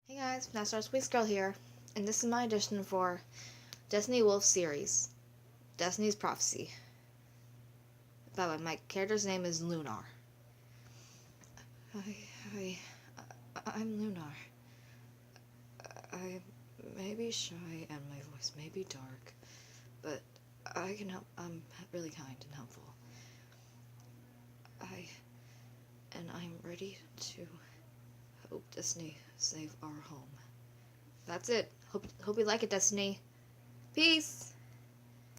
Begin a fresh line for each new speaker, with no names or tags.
Hey guys, Vanessa Sweet Girl here, and this is my audition for Destiny Wolf series, Destiny's Prophecy. By the way, my character's name is Lunar. I'm Lunar. I may be shy and my voice may be dark, but I can help. I'm really kind and helpful. I'm ready to help Destiny save our home. That's it. Hope you like it, Destiny. Peace!